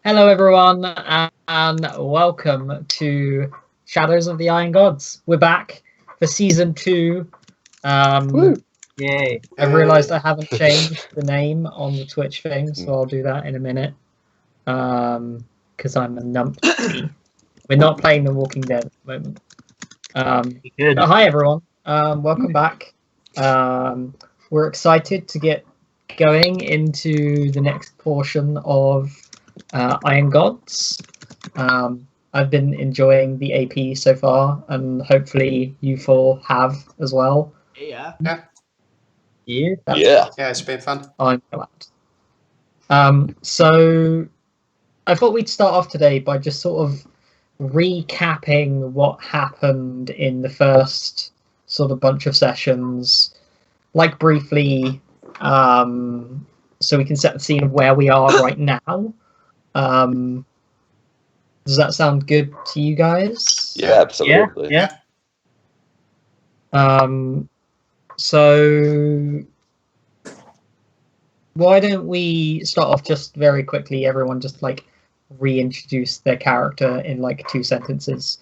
Hello, everyone, and welcome to Shadows of the Iron Gods. We're back for season 2. Yay! I realised I haven't changed the name on the Twitch thing, so I'll do that in a minute. Because I'm a numpty. We're not playing The Walking Dead at the moment. But hi, everyone. Welcome back. We're excited to get going into the next portion of Iron Gods. I've been enjoying the AP so far, and hopefully you four have as well. Yeah. It's been fun. I'm glad. So I thought we'd start off today by just sort of recapping what happened in the first sort of bunch of sessions, like briefly, so we can set the scene of where we are right now. Does that sound good to you guys? Yeah, absolutely. Yeah. So why don't we start off just very quickly, everyone just like reintroduce their character in like 2 sentences.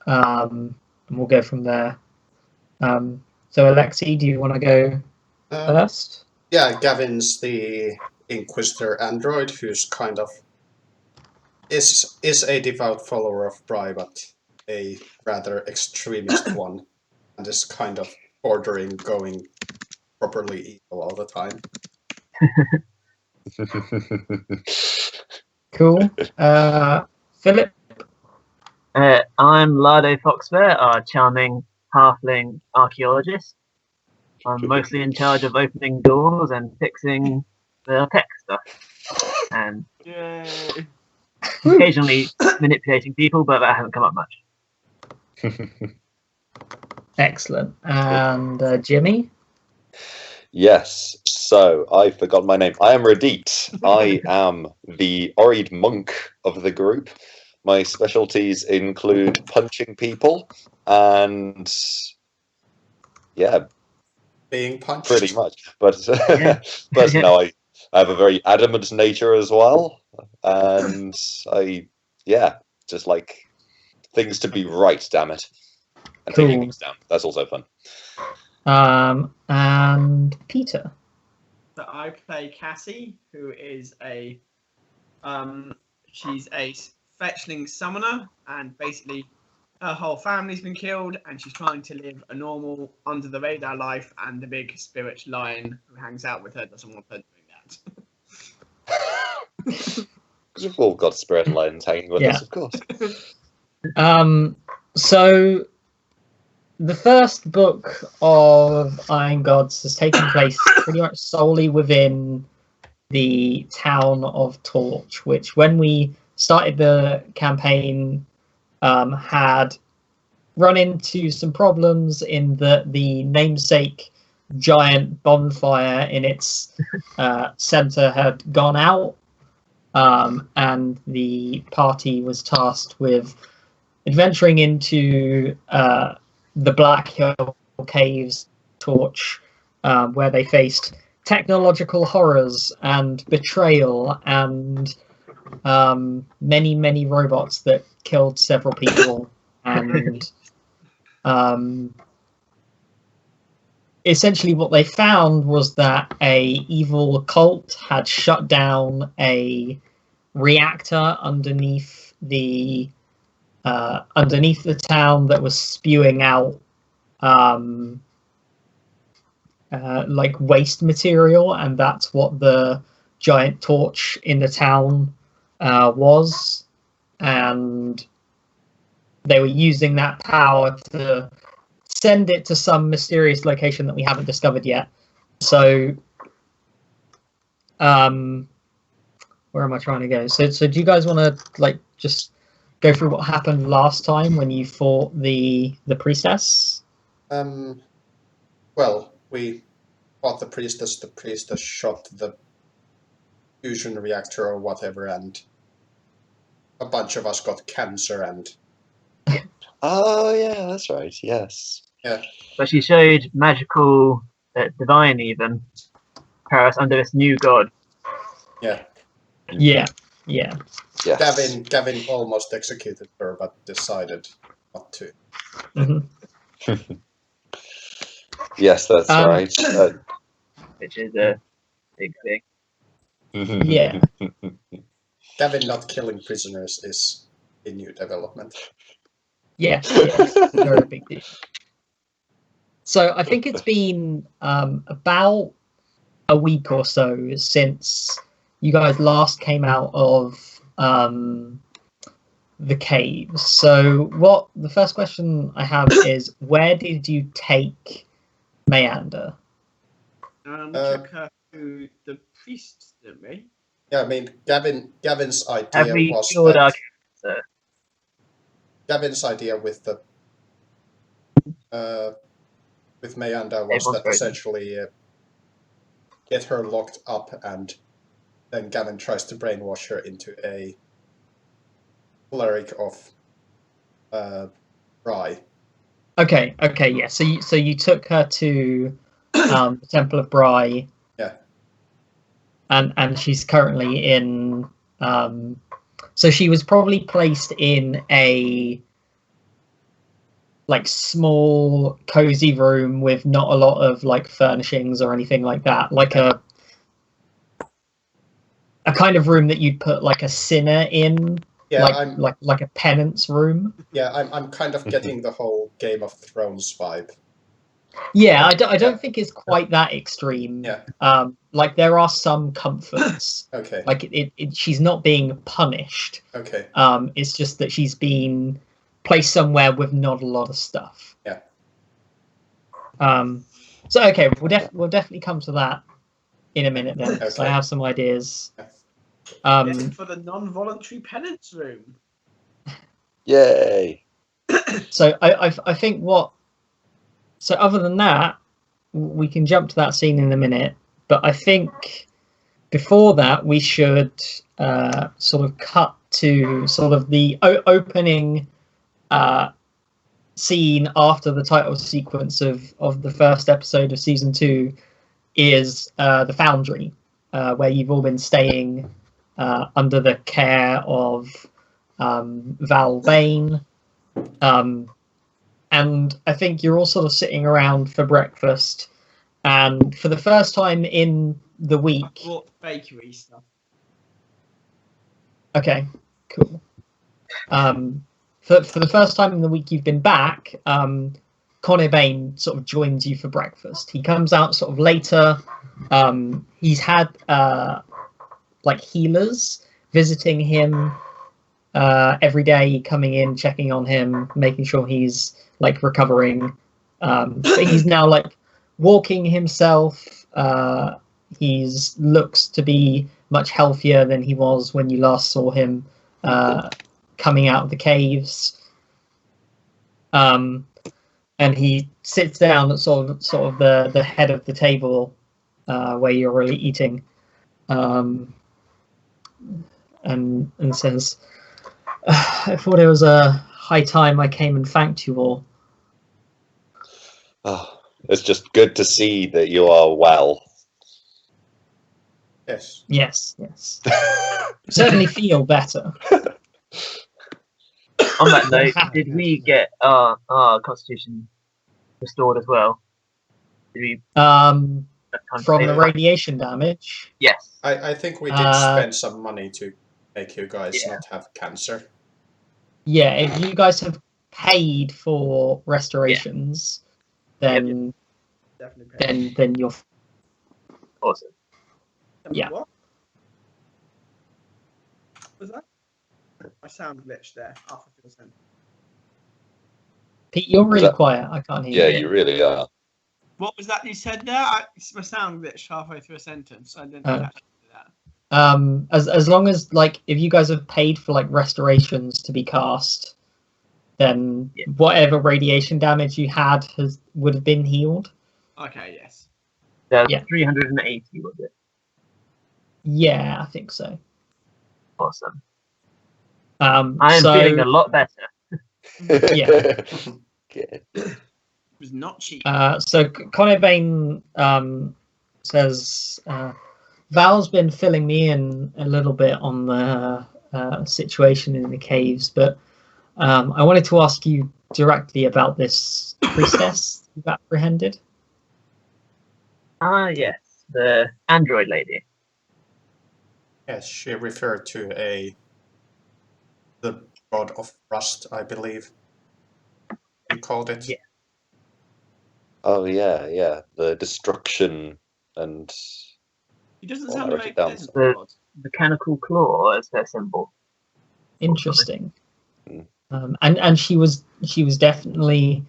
And we'll go from there. So Alexi, do you want to go first? Yeah, Gavin's the Inquisitor android who's kind of is a devout follower of Bri, but a rather extremist one, and is kind of bordering going properly evil all the time. Cool. Philip? I'm Lardo Foxfair, our charming halfling archaeologist. I'm mostly in charge of opening doors and fixing the tech stuff, and occasionally manipulating people, but that hasn't come up much. Excellent. And Jimmy? Yes, so I forgot my name. I am Radit. I am the Orid monk of the group. My specialties include punching people and Being punched. pretty much. But but no, I have a very adamant nature as well, and I just like things to be right. Damn it, and Cool. taking things down. That's also fun. And Peter? So I play Cassie, who is she's a fetchling summoner, and basically her whole family's been killed, and she's trying to live a normal, under the radar life, and the big spirit lion who hangs out with her doesn't want her doing that. Because we've all got spirit lions hanging with us, of course. So the first book of Iron Gods has taken place pretty much solely within the town of Torch, which when we started the campaign had run into some problems in that the namesake giant bonfire in its center had gone out, and the party was tasked with adventuring into the Black Hill Caves Torch, where they faced technological horrors and betrayal and many robots that killed several people, and essentially what they found was that a evil cult had shut down a reactor underneath the town that was spewing out like waste material, and that's what the giant torch in the town was, and they were using that power to send it to some mysterious location that we haven't discovered yet. So where am I trying to go? So do you guys want to like just go through what happened last time when you fought the priestess? Well, we fought the priestess. The priestess shot the fusion reactor or whatever, and a bunch of us got cancer, and Oh yeah, that's right. Yes. yeah. But she showed magical, divine even, powers under this new god. Yeah. Yeah. Yeah. Yes. Gavin almost executed her, but decided not to. hmm Yes, that's Um, right. which is a big thing. Yeah. Gavin not killing prisoners is a new development. Yes, yes, very big deal. So I think it's been about a week or so since you guys last came out of the caves. So what the first question I have is, where did you take Meander? We took her to the priest, didn't we? Yeah, I mean, Gavin's Have idea we was cured our that cancer? Gavin's idea with the with Meander was Everyone's that frozen. essentially get her locked up, and then Gavin tries to brainwash her into a cleric of Bry. Okay, yeah. So you took her to the Temple of Bry. Yeah. And she's currently in so she was probably placed in a like small cozy room with not a lot of like furnishings or anything like that, like a kind of room that you'd put like a sinner in. Yeah, like a penance room. Yeah, I'm kind of getting the whole Game of Thrones vibe. Yeah, I don't think it's quite that extreme. Yeah. Like there are some comforts. Okay. Like she's not being punished. Okay. It's just that she's been placed somewhere with not a lot of stuff. Yeah. So okay, we'll definitely come to that in a minute then. Okay. So I have some ideas. For the non-voluntary penance room. Yay! So I think what. So other than that, we can jump to that scene in a minute. But I think before that, we should sort of cut to sort of the opening scene after the title sequence of the first episode of season 2 is the Foundry, where you've all been staying under the care of Val Bain. And I think you're all sort of sitting around for breakfast, and for the first time in the week. I bought bakery stuff. Okay, cool. For the first time in the week you've been back, Connor Bain sort of joins you for breakfast. He comes out sort of later. He's had like healers visiting him every day, coming in, checking on him, making sure he's like recovering. But he's now like walking himself. He's looks to be much healthier than he was when you last saw him coming out of the caves. And he sits down at sort of the head of the table where you're really eating, and says, "I thought it was a high time I came and thanked you all." Oh, it's just good to see that you are well. Yes. Yes. Certainly feel better. On that note, did we get our constitution restored as well? Did we From save the it? radiation damage. Yes. I think we did spend some money to make you guys not have cancer. Yeah, if you guys have paid for restorations, then Definitely. then you're Awesome. Yeah. What was that? My sound glitched there. Half a percent. Pete, you're really that- quiet. I can't hear Yeah, you. you really are. What was that you said there? My sound glitched halfway through a sentence. I didn't catch that. As long as like if you guys have paid for like restorations to be cast, then whatever radiation damage you had would have been healed. Okay, yes. There's Yeah. 380, was it? Yeah, I think so. Awesome. I I am feeling a lot better. Yeah. Good. It was not cheap. So Connor Bain says, Val's been filling me in a little bit on the situation in the caves, but I wanted to ask you directly about this priestess you've apprehended. Ah, yes, the android lady. Yes, she referred to the god of rust, I believe. You called it. Yeah. Oh yeah, the destruction and He doesn't Well, I sound wrote very it down pleasant. somewhere. God. Mechanical claw as her symbol. Interesting. Mm. And she was definitely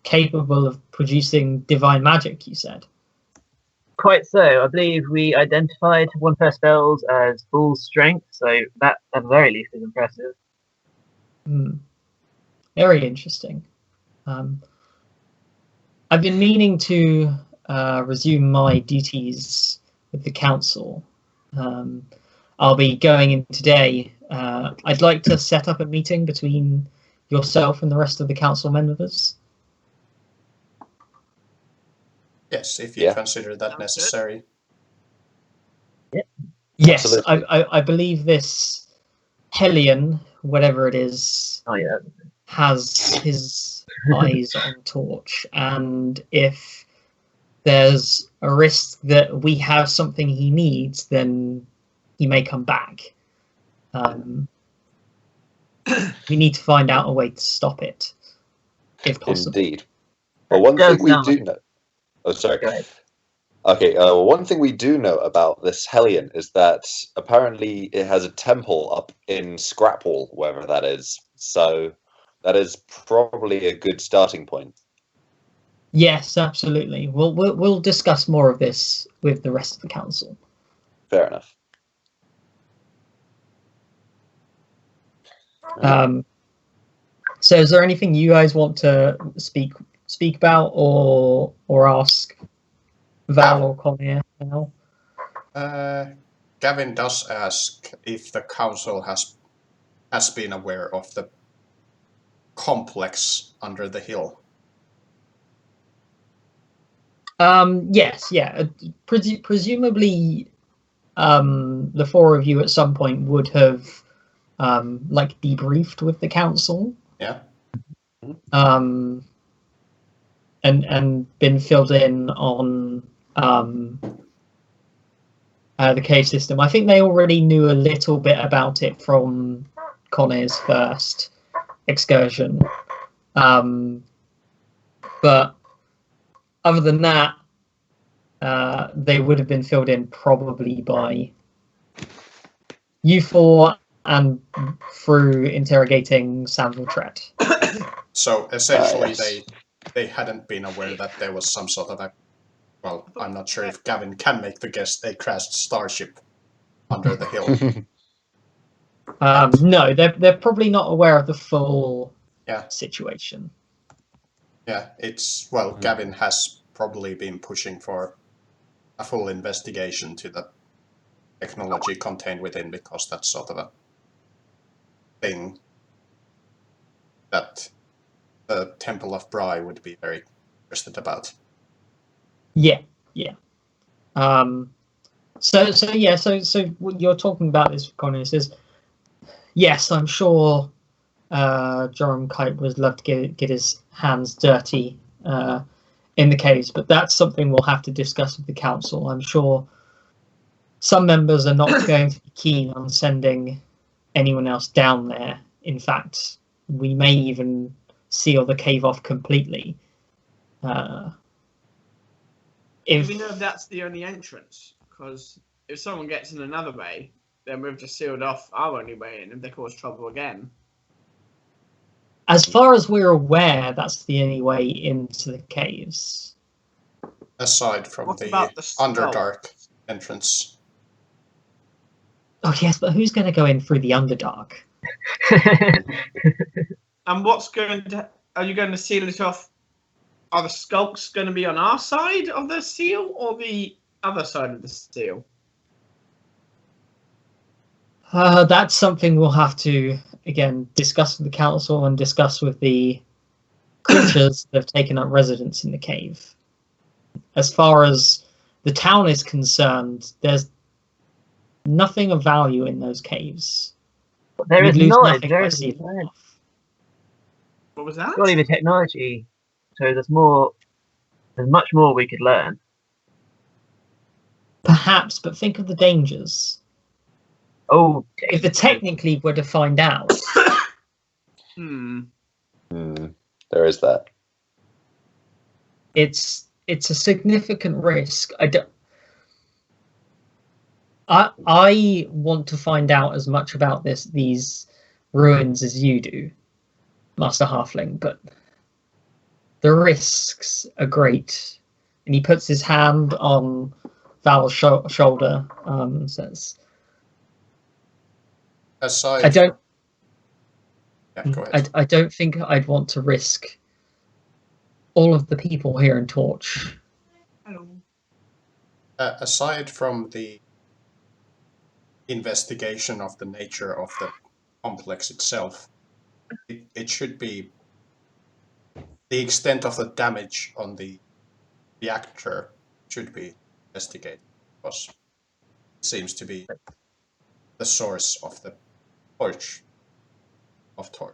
capable of producing divine magic, you said. Quite so. I believe we identified one of her spells as full strength, so that at the very least is impressive. Very interesting. I've been meaning to resume my duties with the council. I'll be going in today. I'd like to set up a meeting between yourself and the rest of the council members. Yes, if you Yeah. consider that Sounds good. necessary. Yes, Absolutely. I believe this Hellion, whatever it is, Oh yeah. has his eyes on Torch, and if there's a risk that we have something he needs, then he may come back. We need to find out a way to stop it, if possible. Indeed. Well, one Does thing we sound do like- know. Oh, sorry. Go ahead. Okay, one thing we do know about this Hellion is that apparently it has a temple up in Scrapwall, wherever that is. So that is probably a good starting point. Yes, absolutely. We'll discuss more of this with the rest of the council. Fair enough. So, is there anything you guys want to speak about or ask Val or Conair now? Gavin does ask if the council has been aware of the complex under the hill. Yes, yeah. Presumably, the four of you at some point would have like debriefed with the council. Yeah. And been filled in on the cave system. I think they already knew a little bit about it from Connor's first excursion. But other than that, they would have been filled in probably by you four and through interrogating Sam Viltret. So essentially, Yes. they hadn't been aware that there was some sort of a. Well, I'm not sure if Gavin can make the guess a crashed starship under the hill. No, they're probably not aware of the full situation. Yeah, Gavin has probably been pushing for a full investigation to the technology contained within, because that's sort of a thing that the Temple of Bry would be very interested about. Yeah. So what you're talking about this, Connor, says, yes, I'm sure Joram Kite would love to get his hands dirty in the caves, but that's something we'll have to discuss with the council. I'm sure some members are not going to be keen on sending anyone else down there. In fact, we may even seal the cave off completely. Do we know if that's the only entrance? Because if someone gets in another way, then we've just sealed off our only way in, and they cause trouble again. As far as we're aware, that's the only way into the caves. Aside from What the about the skull? Underdark entrance. Oh yes, but who's going to go in through the Underdark? And are you going to seal it off? Are the skulks going to be on our side of the seal or the other side of the seal? That's something we'll have to, again, discuss with the council and discuss with the creatures that have taken up residence in the cave. As far as the town is concerned, there's nothing of value in those caves. But there We'd is lose knowledge. nothing There by is sealing them off. What was that? surely the technology. So there's more. There's much more we could learn. Perhaps, but think of the dangers. Oh, If the technically were to find out, Hmm. There is that. it's a significant risk. I want to find out as much about these ruins as you do, Master Halfling, but the risks are great. And he puts his hand on Val's shoulder, says, Aside, I don't yeah, go ahead. I don't think I'd want to risk all of the people here in Torch. Hello. Aside from the investigation of the nature of the complex itself, it should be the extent of the damage on the reactor should be investigated, because it seems to be the source of the torch of Torch.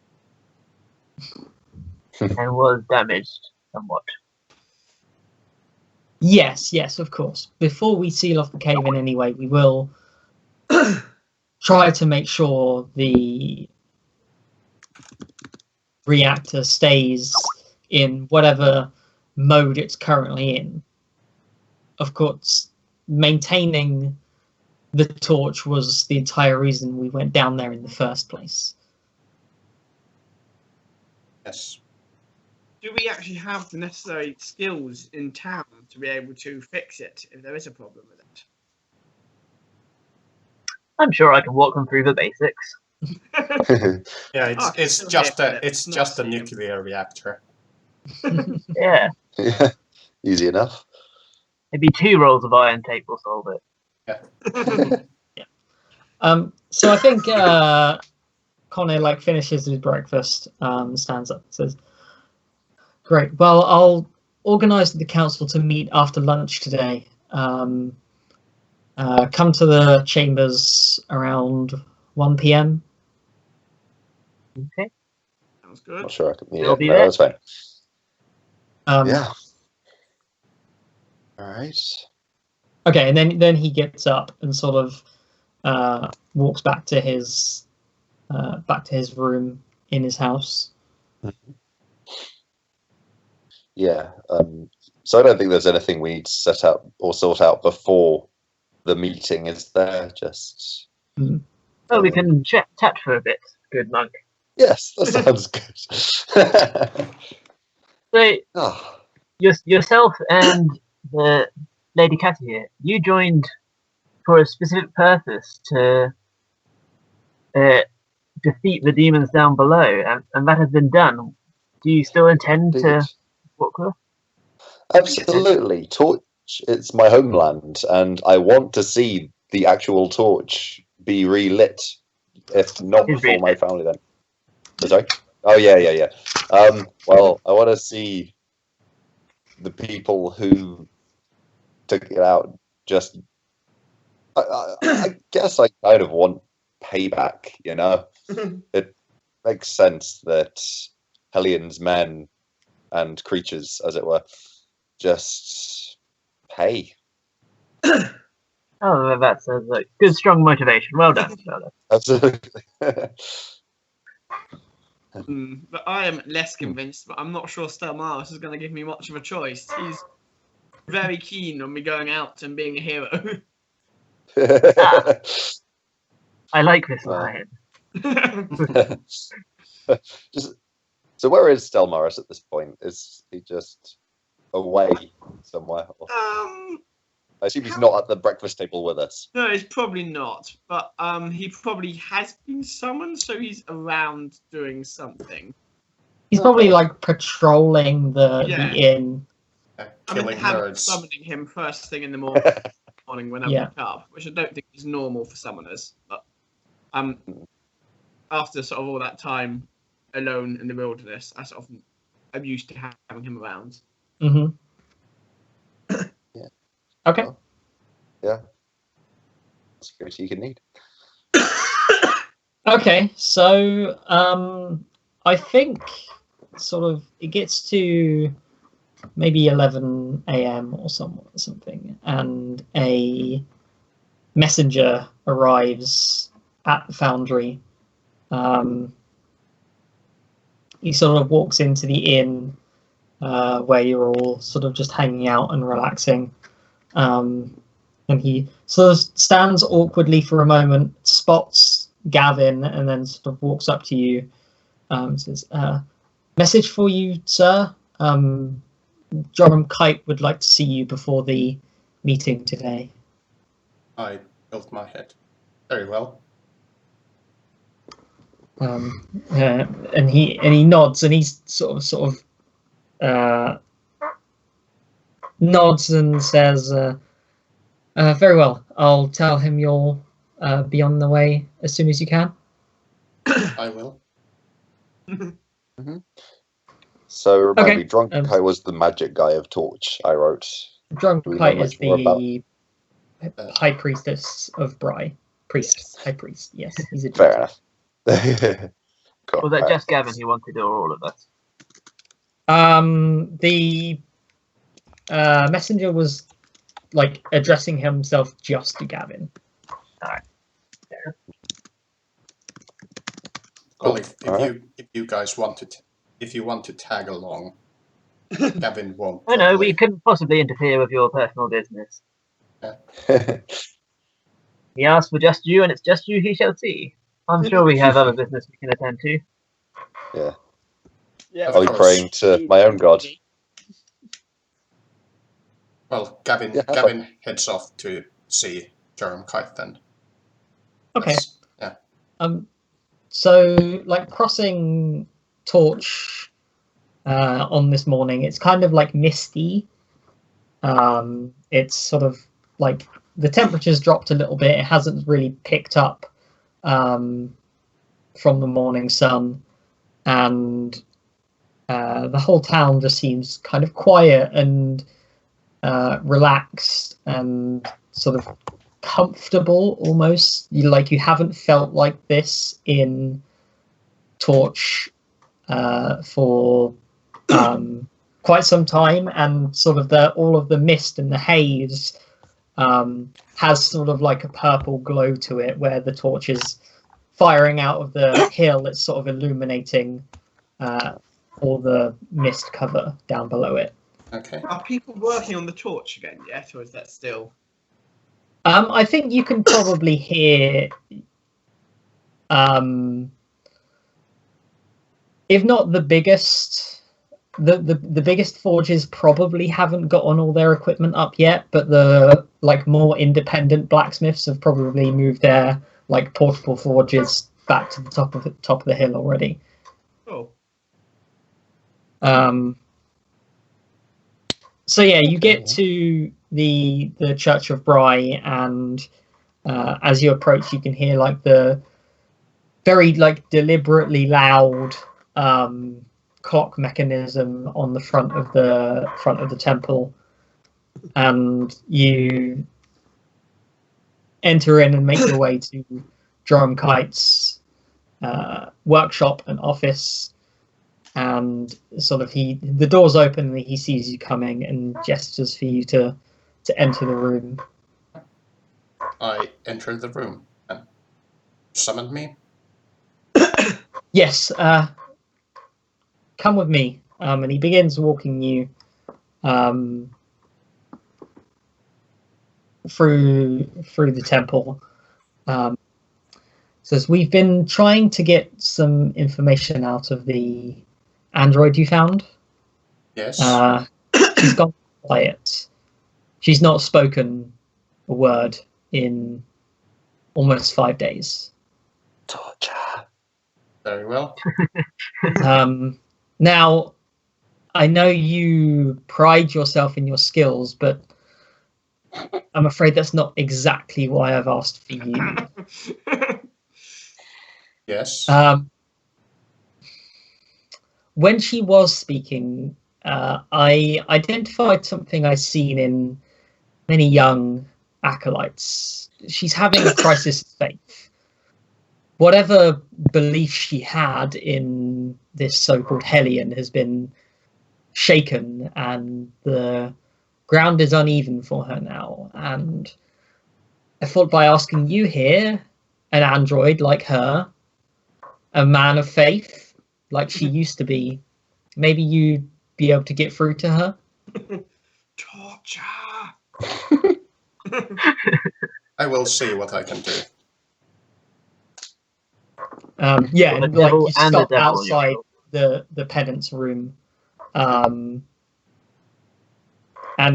and was damaged somewhat. Yes, of course. Before we seal off the cave in any way, we will try to make sure the reactor stays in whatever mode it's currently in. Of course, maintaining the torch was the entire reason we went down there in the first place. Yes. Do we actually have the necessary skills in town to be able to fix it if there is a problem with it? I'm sure I can walk them through the basics. Yeah, Oh, I can it's still just hear a it. it's Not just a see him. nuclear reactor. Yeah, Yeah, easy enough. maybe 2 rolls of iron tape will solve it. So I think Connor finishes his breakfast, stands up and says, "Great. Well, I'll organise the council to meet after lunch today. Come to the chambers around 1 p.m. Okay. Sounds good. Not sure I can. Yeah, We'll be no, there. that's fine. Um, Yeah. All right. Okay, and then he gets up and sort of walks back to his room in his house. Yeah. So I don't think there's anything we need to set up or sort out before the meeting, is there? Just Oh, we can chat for a bit. Good monk. yes, that sounds good. So Oh, yourself and the Lady Catty here, you joined for a specific purpose to defeat the demons down below, and that has been done. Do you still intend indeed. to walk with us? Absolutely. Torch, it's my homeland, and I want to see the actual torch be relit, if not Is before my relit. family then. Sorry? Oh, yeah. Well, I want to see the people who took it out just... I guess I kind of want payback, you know? It makes sense that Hellion's men and creatures, as it were, just pay. Oh, that's a good, strong motivation. Well done. Well done. Absolutely. But I am less convinced, but I'm not sure Stelmaris is going to give me much of a choice. He's very keen on me going out and being a hero. I like this Well. line. So where is Stelmaris at this point? Is he just away somewhere? Or... I assume he's not at the breakfast table with us. No, he's probably not. But he probably has been summoned, so he's around doing something. He's probably patrolling the inn. I Killing mean, having nerds. summoning him first thing in the morning when I wake up, which I don't think is normal for summoners. But after sort of all that time alone in the wilderness, I'm used to having him around. Mm-hmm. Yeah. Okay. Well, yeah. security you can need. Okay, so I think sort of it gets to maybe 11 a.m. or something, and a messenger arrives at the foundry. He sort of walks into the inn where you're all sort of just hanging out and relaxing. And he sort of stands awkwardly for a moment, spots Gavin, and then sort of walks up to you. Says, "Message for you, sir. Joram Kite would like to see you before the meeting today." I tilt my head. Very well. And he nods, and he's sort of nods and says, "Very well. I'll tell him you'll be on the way as soon as you can." I will. So remind me, Okay, Drunk Kai was the magic guy of Torch, I wrote. Drunk Do we know Kite much is more about- the high priestess of Bry. High priest. Yes, he's a Fair enough. Cool. Was that Alright. just Gavin who wanted, or all of us? The messenger was like addressing himself just to Gavin. Well, Cool. if Alright. you guys want to if you want to tag along, Gavin won't. Oh no, probably. we couldn't possibly interfere with your personal business. He asked for just you, and it's just you he shall see. I'm sure we have other business we can attend to. Yeah, Of I'll be course. praying to my own god. Well, Gavin Yeah, have Gavin heads off to see Joram Kite then. Okay. Yeah. So like crossing Torch on this morning, it's kind of like misty. It's sort of like the temperature's dropped a little bit. It hasn't really picked up from the morning sun, and the whole town just seems kind of quiet and relaxed and sort of comfortable almost. You haven't felt like this in Torch for quite some time, and sort of all of the mist and the haze has sort of like a purple glow to it, where the torch is firing out of the hill. It's sort of illuminating all the mist cover down below it. Okay. Are people working on the torch again yet, or is that still? I think you can probably hear, if not the biggest, the biggest forges probably haven't gotten all their equipment up yet, but the like more independent blacksmiths have probably moved their like portable forges back to the top of the hill already. Oh, So yeah, you get to the Church of Bry, and as you approach, you can hear like the very like deliberately loud clock mechanism on the front of the temple, and you enter in and make your way to Joram Kite's workshop and office. And sort of the doors open and he sees you coming and gestures for you to enter the room. I enter the room and summoned me. Yes, come with me. And he begins walking you through the temple. Says, we've been trying to get some information out of the android you found. Yes. She's gone quiet. She's not spoken a word in almost 5 days. Torture. Very well. Now, I know you pride yourself in your skills, but I'm afraid that's not exactly why I've asked for you. Yes. When she was speaking, I identified something I've seen in many young acolytes. She's having a crisis of faith. Whatever belief she had in this so-called Hellion has been shaken, and the ground is uneven for her now. And I thought by asking you here, an android like her, a man of faith like she used to be, maybe you'd be able to get through to her. Torture. I will see what I can do. Yeah, The and like devil you and the stop devil, outside yeah. the penance room, and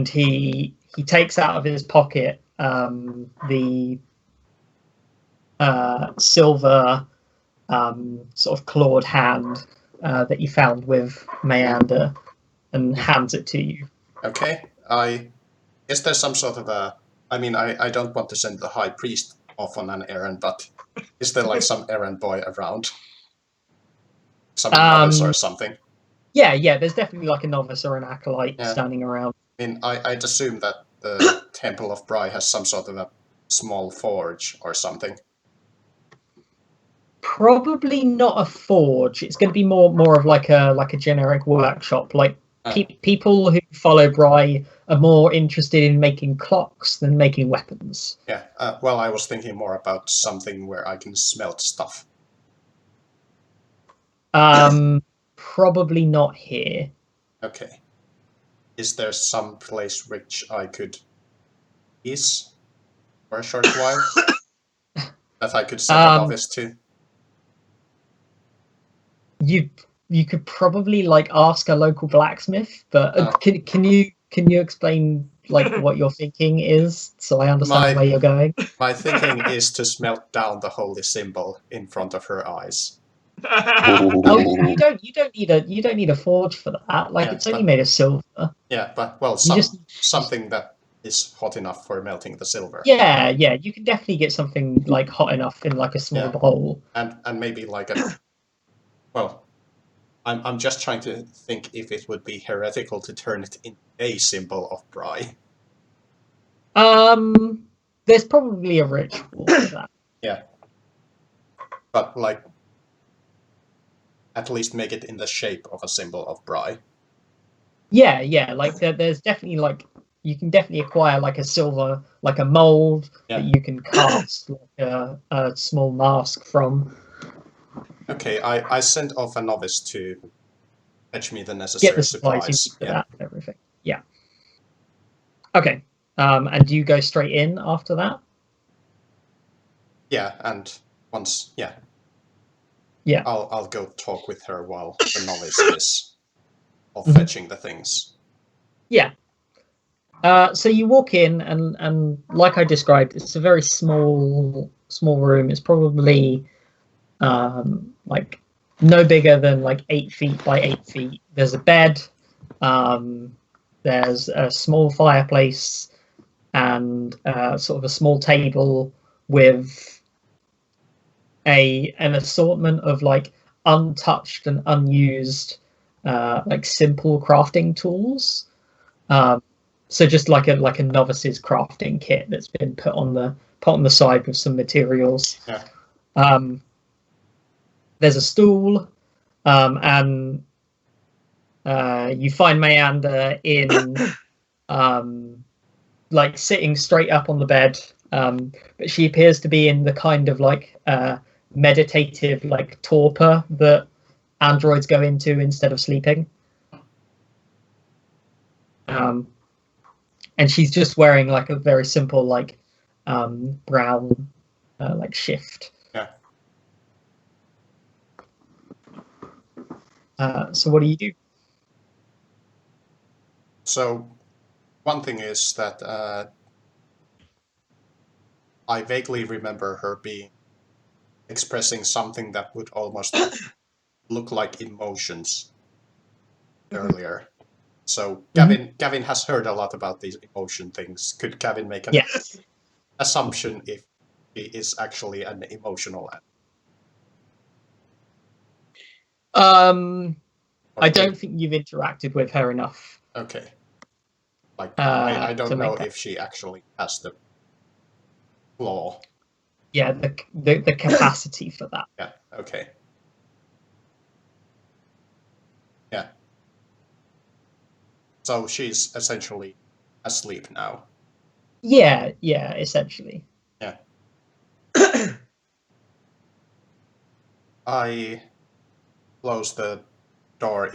he takes out of his pocket the silver sort of clawed hand that you found with Meander, and hands it to you. Okay. Is there some sort of a? I mean, I don't want to send the high priest off on an errand, but is there like some errand boy around? Some novice or something? Yeah, there's definitely like a novice or an acolyte Yeah. standing around. I mean, I'd assume that the Temple of Bry has some sort of a small forge or something. Probably not a forge. It's going to be more of like a generic workshop. Like people who follow Bry are more interested in making clocks than making weapons. Yeah. Well, I was thinking more about something where I can smelt stuff. Probably not here. Okay. Is there some place which I could ease for a short while that I could send a novice to? You could probably like ask a local blacksmith, but can you explain like what your thinking is so I understand where you're going? My thinking is to smelt down the holy symbol in front of her eyes. Oh, you don't need a forge for that. Like, it's only made of silver. Yeah, but well, something that is hot enough for melting the silver. Yeah, you can definitely get something like hot enough in like a small bowl. And maybe like a. Well, I'm just trying to think if it would be heretical to turn it into a symbol of Bry. There's probably a ritual for that. Yeah. But like, at least make it in the shape of a symbol of Bry. Yeah. Like there's definitely like you can definitely acquire like a silver, like a mold that you can cast like a small mask from. Okay, I sent off a novice to fetch me the necessary get the supplies for that and everything. Yeah. Okay. And do you go straight in after that? Yeah, and once Yeah. I'll go talk with her while the novice is fetching the things. Yeah. So you walk in, and like I described, it's a very small room. It's probably like no bigger than like 8 feet by 8 feet. There's a bed. There's a small fireplace and sort of a small table with an assortment of like untouched and unused like simple crafting tools. So just like a novice's crafting kit that's been put on the side with some materials. Yeah. There's a stool, and you find Meander in like sitting straight up on the bed, but she appears to be in the kind of like meditative like torpor that androids go into instead of sleeping. And she's just wearing like a very simple like brown like shift. Yeah. So what do you do? So one thing is that I vaguely remember her expressing something that would almost look like emotions earlier. So Gavin has heard a lot about these emotion things. Could Gavin make an assumption if he is actually an emotional? I don't think you've interacted with her enough. Okay. Like I don't know if she actually has the Law. Yeah, the capacity for that. Yeah, okay. Yeah. So she's essentially asleep now. Yeah, essentially. Yeah. I close the door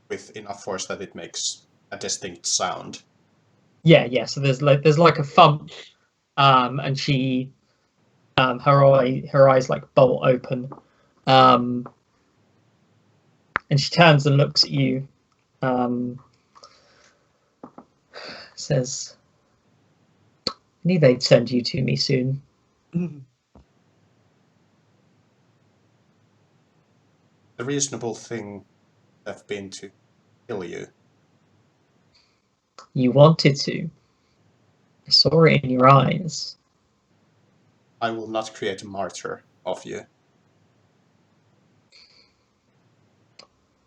with enough force that it makes a distinct sound. Yeah. So there's like a thump, and she, her eyes like bolt open, and she turns and looks at you, says, "I knew they'd send you to me soon." The reasonable thing would have been to kill you. You wanted to. I saw it in your eyes. I will not create a martyr of you.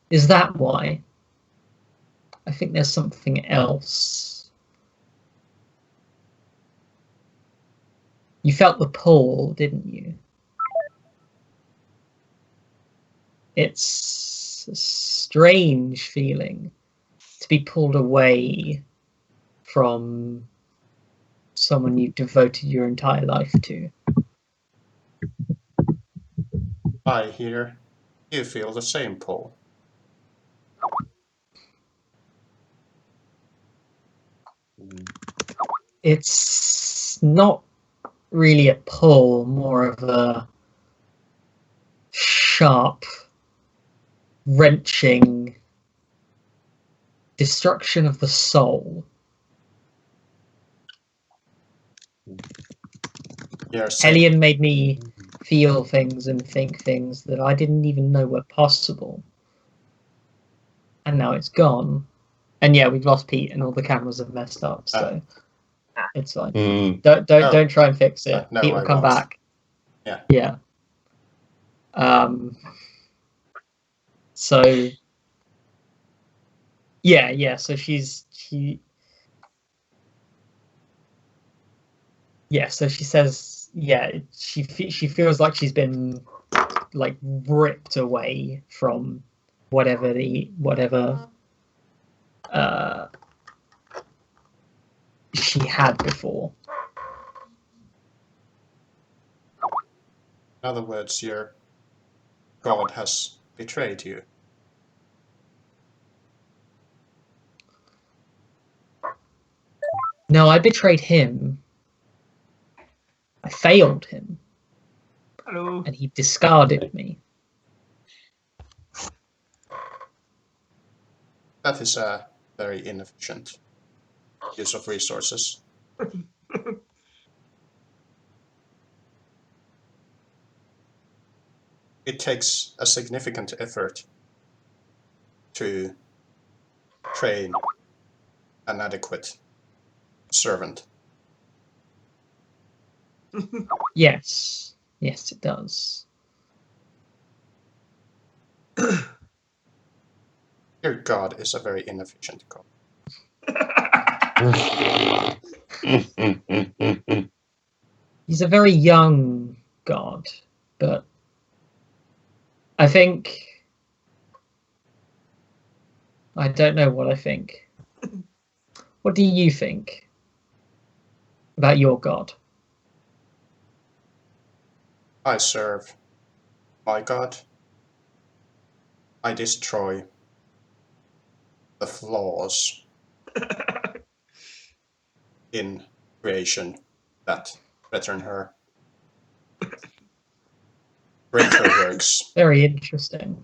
Is that why? I think there's something else. You felt the pull, didn't you? It's a strange feeling to be pulled away from someone you've devoted your entire life to. I hear you feel the same pull. It's not really a pull, more of a sharp, wrenching destruction of the soul. Hellion made me feel things and think things that I didn't even know were possible. And now it's gone. And yeah, we've lost Pete and all the cameras have messed up, so it's fine. Don't try and fix it. No, Pete will I come won't. back. Yeah. Yeah. So yeah, so she says, she feels like she's been like ripped away from whatever she had before. In other words, your god has betrayed you. No, I betrayed him. I failed him. Hello. And he discarded me. That is a very inefficient use of resources. It takes a significant effort to train an adequate servant. Yes, it does. Your god is a very inefficient god. He's a very young god, but I don't know what I think. What do you think about your god? I serve my god. I destroy the flaws in creation that threaten her. Break her works. Very interesting.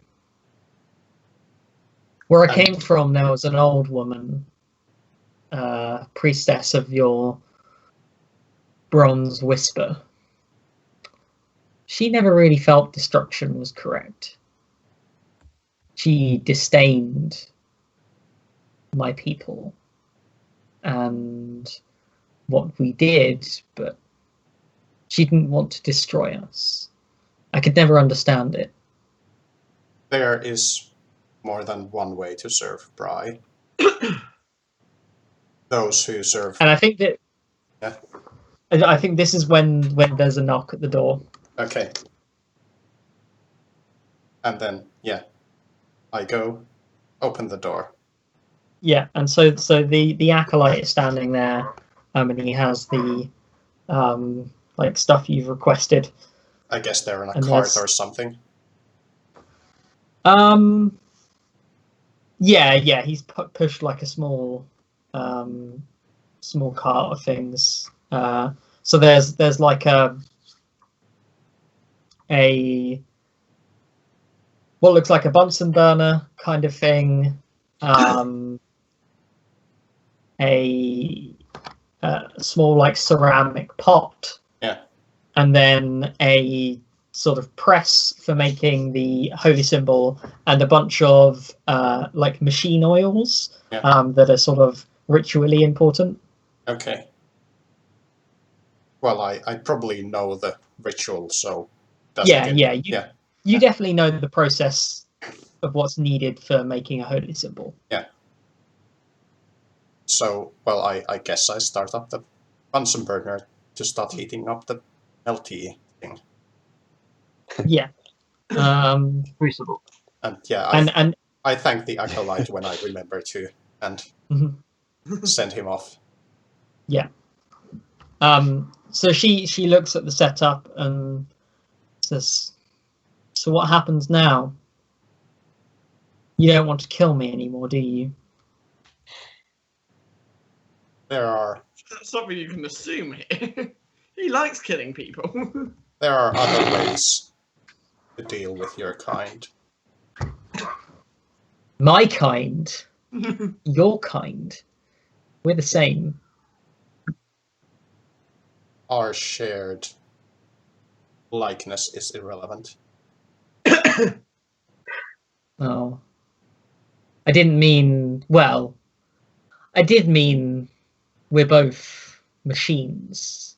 Where I came from, there was an old woman, priestess of your bronze whisper. She never really felt destruction was correct. She disdained my people and what we did, but she didn't want to destroy us. I could never understand it. There is more than one way to serve Bry. Those who serve... And I think that... Yeah. I think this is when there's a knock at the door. Okay. And then, yeah, I go, open the door. Yeah, and so the acolyte is standing there, and he has the like stuff you've requested. I guess they're in a And cart there's- or something. Yeah, he's pushed like a small cart of things. So there's like a what looks like a Bunsen burner kind of thing, a small like ceramic pot, Yeah. and then a sort of press for making the holy symbol, and a bunch of like machine oils that are sort of ritually important. Okay. Well, I probably know the ritual, so you definitely know the process of what's needed for making a holy symbol. Yeah. So, well, I guess I start up the Bunsen burner to start heating up the melty thing. Yeah. Crucible. And yeah, and I thank the acolyte when I remember to, and send him off. Yeah. So she looks at the setup and says, "So what happens now? You don't want to kill me anymore, do you?" There are That's something you can assume here. He likes killing people. other ways to deal with your kind. My kind, your kind, we're the same. Our shared likeness is irrelevant. Oh, I didn't mean. Well, I did mean we're both machines,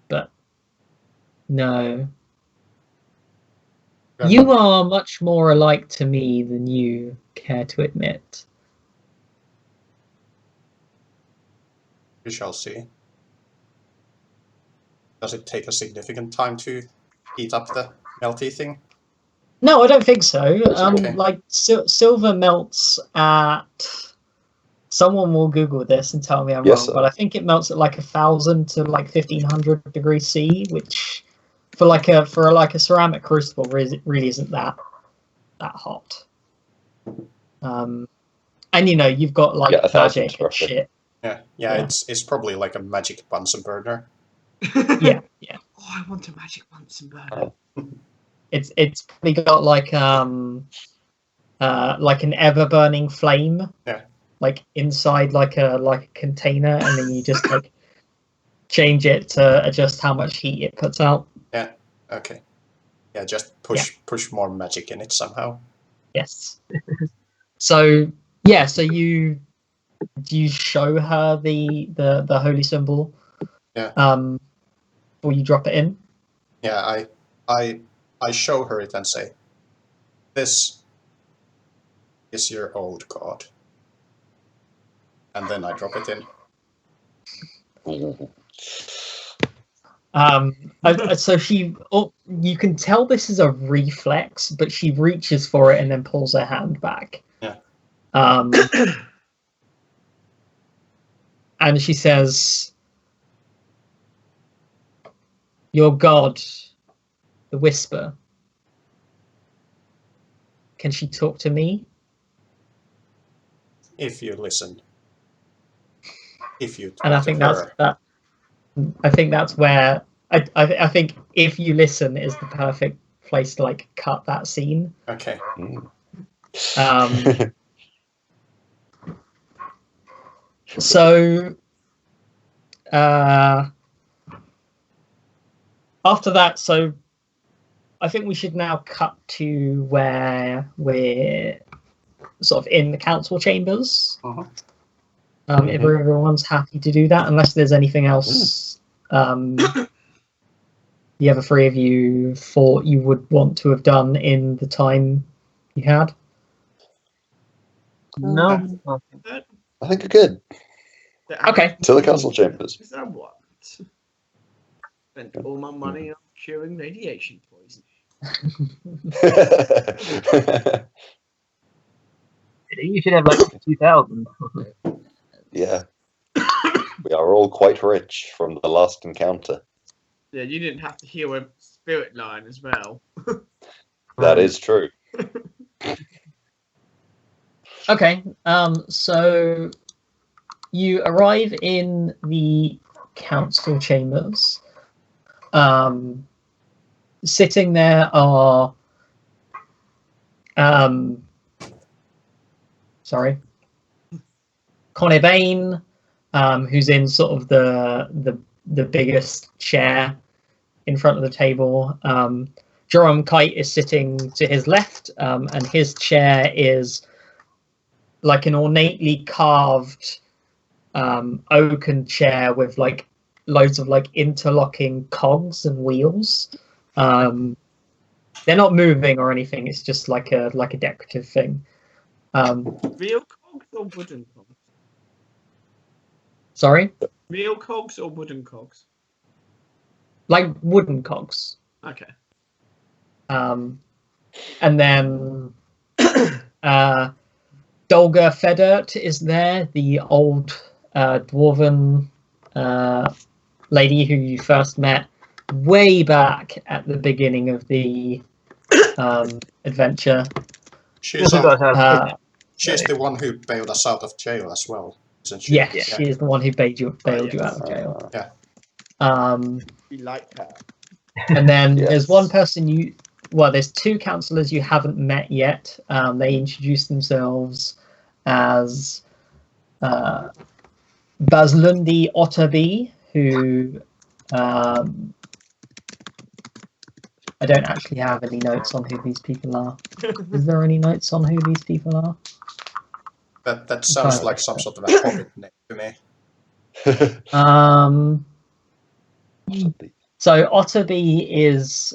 but no. You are much more alike to me than you care to admit. We shall see. Does it take a significant time to heat up the melty thing? No, I don't think so. Okay. Like silver melts at. Someone will Google this and tell me I'm Yes, wrong, sir. but I think it melts at like 1,000 to like 1,500 degrees C, which for a ceramic crucible really isn't that hot. And you've got like Yeah, 1,000 magic and roughly. shit. Yeah, it's probably like a magic Bunsen burner. Yeah. Oh, I want a magic Bunsen burner. It's probably got like an ever burning flame. Yeah. Like inside like a container, and then you just like change it to adjust how much heat it puts out. Yeah. Okay. Yeah, just push more magic in it somehow. Yes. So you show her the holy symbol. Yeah. Before you drop it in. Yeah, I show her it and say, "This is your old god." And then I drop it in. Ooh. So you can tell this is a reflex, but she reaches for it and then pulls her hand back. Yeah. And she says, "Your god, the Whisper, can she talk to me?" If you listen. If you talk And I to think her. I think that's where I think if you listen is the perfect place to like cut that scene. Okay. So after that, so I think we should now cut to where we're sort of in the council chambers. Uh-huh. If everyone's happy to do that, unless there's anything else the other three of you thought you would want to have done in the time you had. No. I think you're good. Okay. To the council chambers. Is that what? Spent all my money on curing radiation poisoning. You should have like 2,000. Yeah. We are all quite rich from the last encounter. Yeah, you didn't have to heal a spirit line as well. That is true. Okay, so you arrive in the council chambers. Sitting there are, Connie Bain, who's in sort of the biggest chair in front of the table. Jerome Kite is sitting to his left, and his chair is like an ornately carved oaken chair with like loads of like interlocking cogs and wheels. They're not moving or anything. It's just like a decorative thing. Real cogs or wooden cogs? Sorry, Real cogs or wooden cogs? like wooden cogs. Okay. And then Dolga Federt is there, the old dwarven lady who you first met way back at the beginning of the adventure. She's, Also got her she's the one who bailed us out of jail as well, isn't she? Yes, she is the one who bailed you out of jail. We like her. And then Yes. there's one person there's two councillors you haven't met yet. They introduce themselves as Baslundi Otterby, who I don't actually have any notes on who these people are. Is there any notes on who these people are? That sounds like some sort of a hobbit name to me. So Otterby is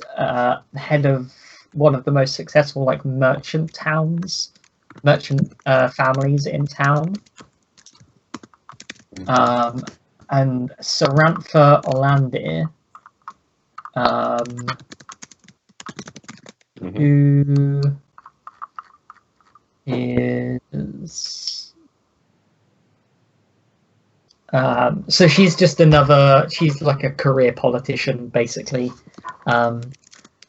head of one of the most successful like merchant families in town. And Sarantha Olandir, who is so she's like a career politician basically.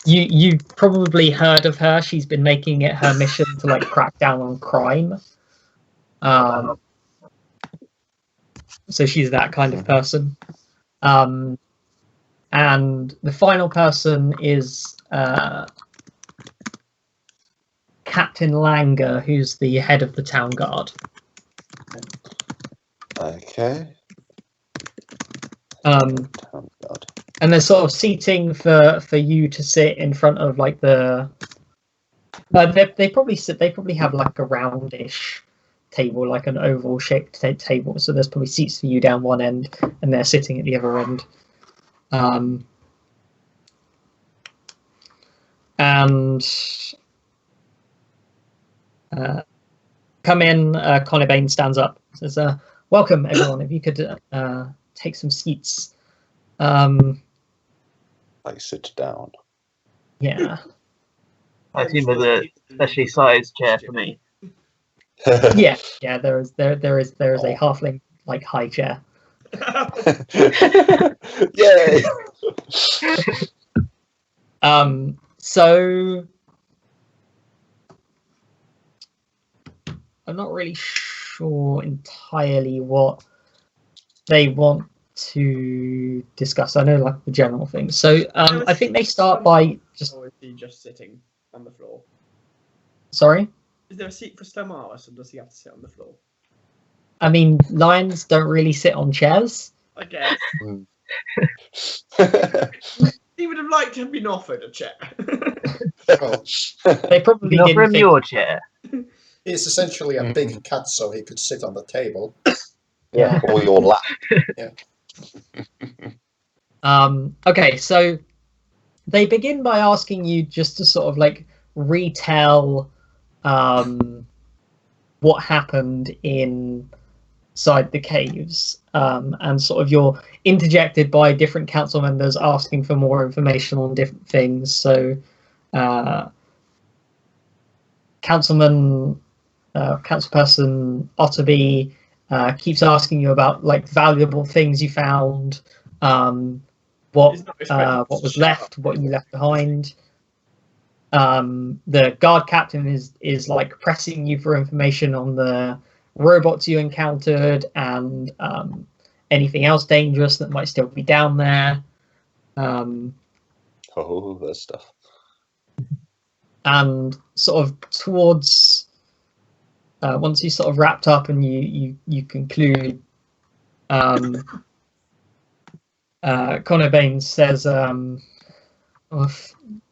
You probably heard of her. She's been making it her mission to like crack down on crime. So she's that kind of person. And the final person is Captain Langer, who's the head of the town guard. Okay. And there's sort of seating for you to sit in front of like the. They probably have like a roundish table, like an oval shaped table. So there's probably seats for you down one end, and they're sitting at the other end. Come in. Connie Bain stands up. Says, "Welcome, everyone. If you could take some seats." I sit down. Yeah. I assume there's a specially sized chair for me. Yeah. There is a halfling like high chair. Yay! So I'm not really sure entirely what they want to discuss. I know like the general things. So I think they start by just. Or is he just sitting on the floor? Sorry. Is there a seat for Stomaris, or does he have to sit on the floor? I mean, lions don't really sit on chairs. I guess. He would have liked to have been offered a chair. Well, They probably You offer didn't him think. your chair. he's essentially a big cat, so he could sit on the table. Yeah. Or your lap. Okay, so they begin by asking you just to sort of like retell what happened in inside the caves, and sort of you're interjected by different council members asking for more information on different things. So, councilperson Otterby keeps asking you about like valuable things you found, what was left, what you left behind. The guard captain is like pressing you for information on the robots you encountered and anything else dangerous that might still be down there. Oh, that stuff. And sort of towards once you sort of wrapped up and you conclude, Connor Baines says,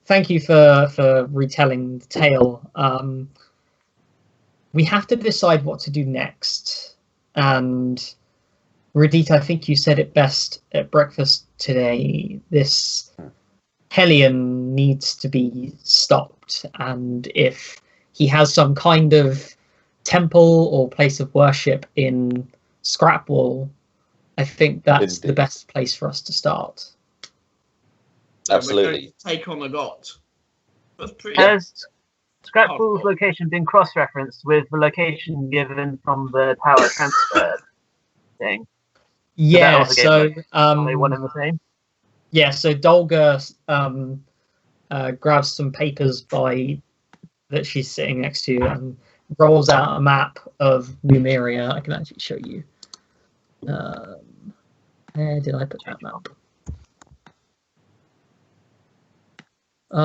thank you for retelling the tale. We have to decide what to do next. And Radit, I think you said it best at breakfast today. This Hellion needs to be stopped. And if he has some kind of temple or place of worship in Scrapwall, I think that's the best place for us to start. Absolutely. Take on the god. That's pretty. Has Scrapwall's location been cross-referenced with the location given from the tower transfer thing? Yeah, so are they one and the same? Yeah, so Dolga grabs some papers that she's sitting next to and rolls out a map of Numeria. I can actually show you. Where did I put that map?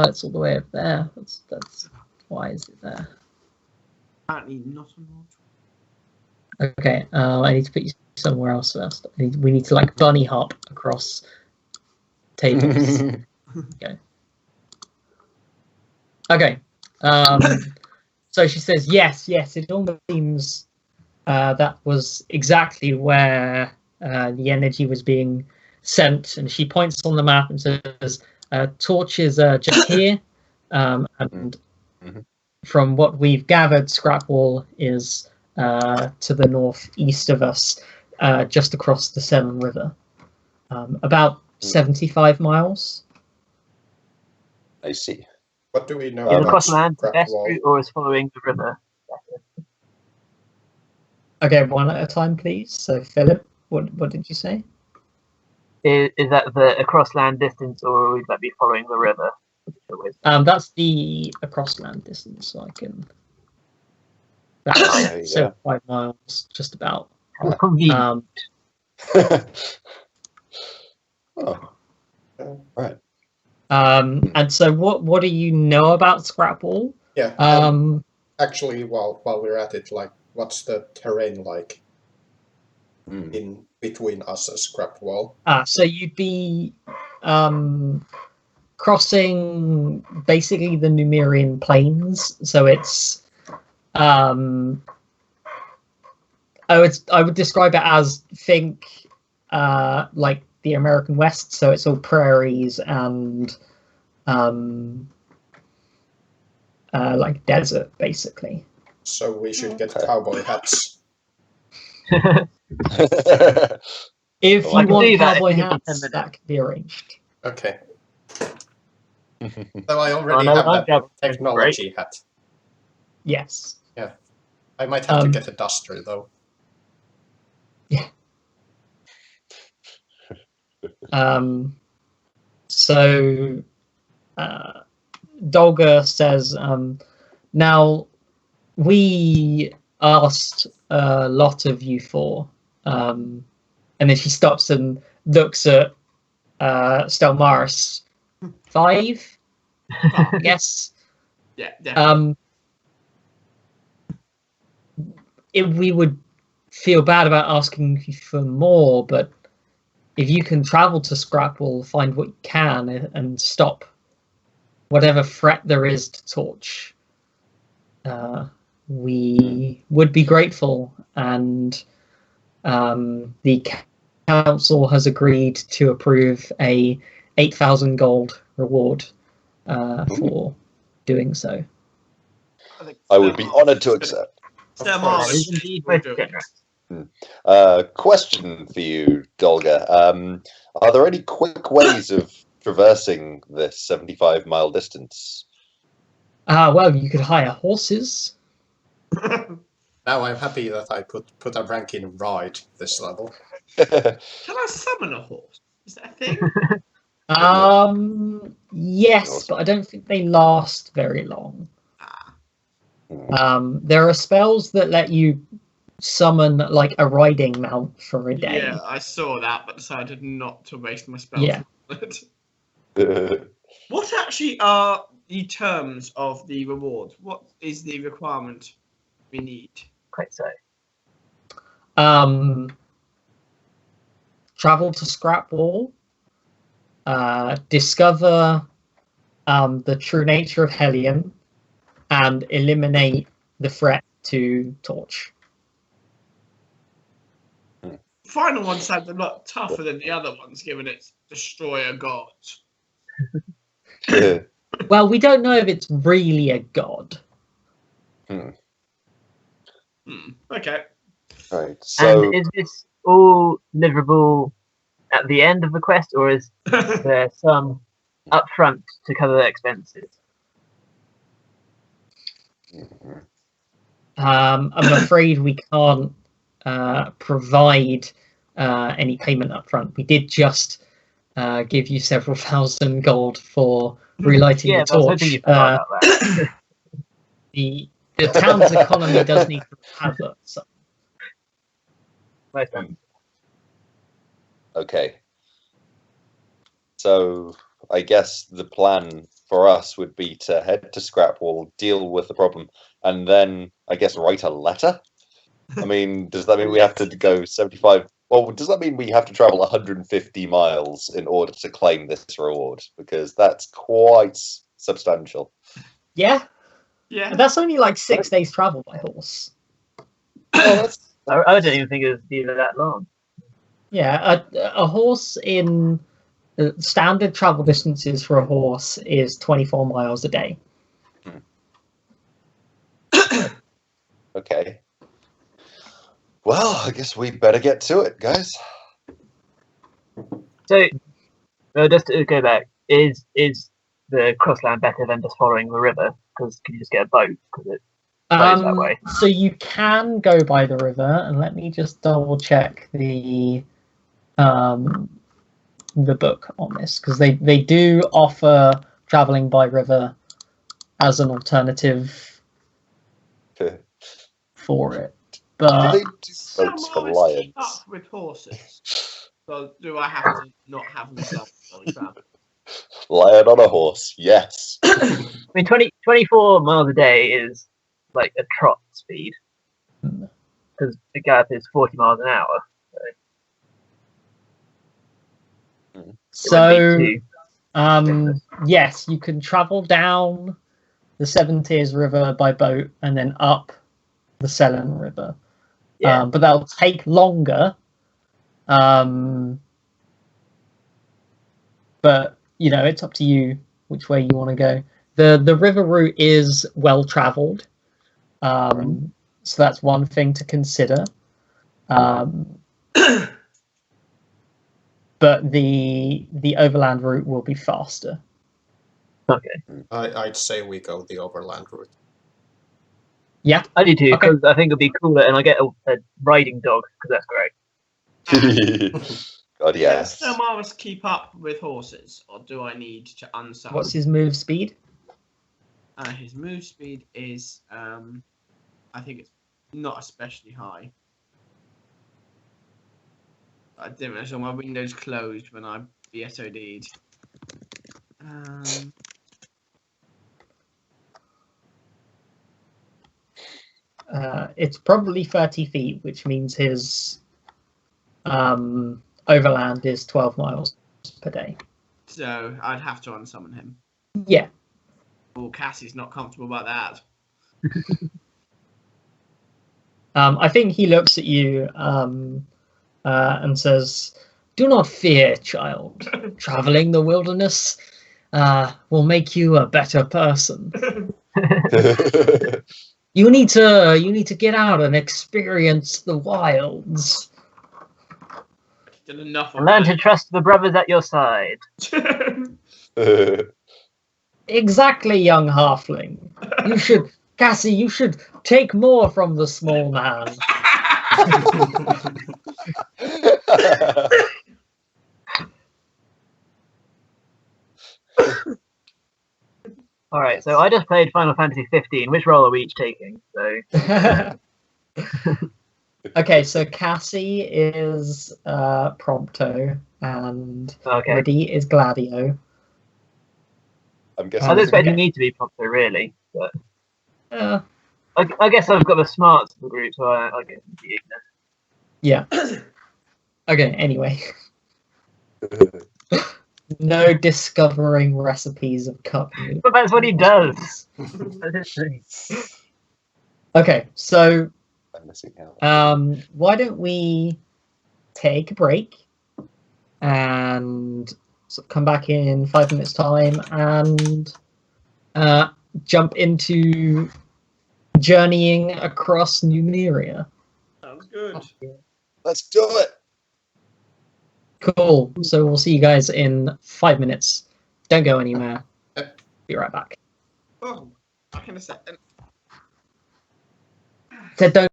It's all the way up there. That's why is it there? Apparently not on. Okay, I need to put you somewhere else first. We need to like bunny hop across tables. Okay. So she says, yes, it almost seems that was exactly where the energy was being sent. And she points on the map and says, Torch is just here. And from what we've gathered, Scrapwall is to the northeast of us, just across the Severn River. About 75 miles. I see. What do we know Is about across land the best Scrapwall? route or is following the river? Okay, one at a time, please. So, Philip, what did you say? Is that the across land distance or would that be following the river? That's the across land distance, so I can. That's 75 miles, just about. Convenient. Oh. Right. And so, what do you know about Scrapwall? Yeah. Actually, while we're at it, like, what's the terrain like in between us and Scrapwall? So you'd be crossing basically the Numerian plains. So it's I would describe it as like the American West. So it's all prairies and like desert, basically. So we should get cowboy hats. If Well, I you can want do that cowboy if you give me hats, 10 minutes. that can be arranged. Okay. So I already no, have I've that got- technology hat. Yes. I might have to get a duster, though. So Dolga says, now we asked a lot of you for, and then she stops and looks at Stelmaris. 5? Yes. Yeah, definitely. We would feel bad about asking you for more, but if you can travel to Scrapwall, find what you can, and stop whatever threat there is to Torch, we would be grateful. And the council has agreed to approve a 8,000 gold reward for doing so. I would be honoured to accept. That is indeed most generous. Question for you, Dolga. Are there any quick ways of traversing this 75-mile distance? Well, you could hire horses. Now I'm happy that I put a rank in ride this level. Can I summon a horse? Is that a thing? Yes, but I don't think they last very long. Ah. There are spells that let you summon like a riding mount for a day. Yeah, I saw that, but decided not to waste my spells. Yeah. What actually are the terms of the reward? What is the requirement we need? Quite so. Travel to Scrapwall. Discover the true nature of Hellion, and eliminate the threat to Torch. Final one sounds a lot tougher than the other ones, given it's destroy a god. Well, we don't know if it's really a god. Okay. Right. So And is this all liverable at the end of the quest, or is there some upfront to cover the expenses? I'm afraid we can't provide any payment up front. We did just give you several thousand gold for relighting Yeah, the but I was torch. hoping you forgot about that. The town's economy does need to recover. So. Most times. okay. So I guess the plan for us would be to head to Scrapwall, deal with the problem, and then I guess write a letter. I mean, does that mean we have to go 75? Well, does that mean we have to travel 150 miles in order to claim this reward? Because that's quite substantial. Yeah, Yeah. that's only like 6 days travel by horse. Oh, that's I don't even think it was even that long. Yeah, a horse in standard travel distances for a horse is 24 miles a day. okay. Well, I guess we better get to it, guys. So, just to go back, is the crossland better than just following the river? Because can you just get a boat? Because it goes that way. So you can go by the river, and let me just double check the book on this, because they do offer traveling by river as an alternative for it. Do But they do Some boats for always keep lions? up with horses. So do I have to not have them stop while we travel? Lion on a horse, yes. I mean, 24 miles a day is like a trot speed. Because the gap is 40 miles an hour. so It would be two. yes, you can travel down the Seven Tears River by boat and then up the Selen River. Yeah. But that'll take longer. But you know, it's up to you which way you want to go. The river route is well traveled, so that's one thing to consider. But the overland route will be faster. Okay. I'd say we go the overland route. Yeah. I do too, Okay. because I think it'll be cooler, and I get a riding dog, because that's great. God, yes. Can Stelmaris keep up with horses, or do I need to unsummon? What's his move speed? His move speed is, I think it's not especially high. I didn't realize all my windows closed when I BSOD'd. It's probably 30 feet, which means his overland is 12 miles per day. So I'd have to unsummon him. Yeah. Oh, Cassie's not comfortable about that. I think he looks at you and says, "Do not fear, child. Traveling the wilderness will make you a better person." You need to get out and experience the wilds. Did enough And of learn to trust the brothers at your side. that. Exactly, young halfling. You should, Cassie. You should take more from the small man. All right, so I just played Final Fantasy 15. Which role are we each taking? So Okay, so Cassie is Prompto and okay, Reddy is Gladio. I'm I guessing. was expecting okay. me to be Prompto, really, but Uh, I guess I've got the smarts of the group, so I get the ignorant. yeah. Okay. Anyway, no discovering recipes of cup noodles. But that's what he does. That's his thing. Okay, so I'm missing out. why don't we take a break and come back in 5 minutes time and jump into journeying across Numeria. Sounds good. Let's do it. Cool. So we'll see you guys in 5 minutes. Don't go anywhere. Be right back. Oh, back in a second. Said don't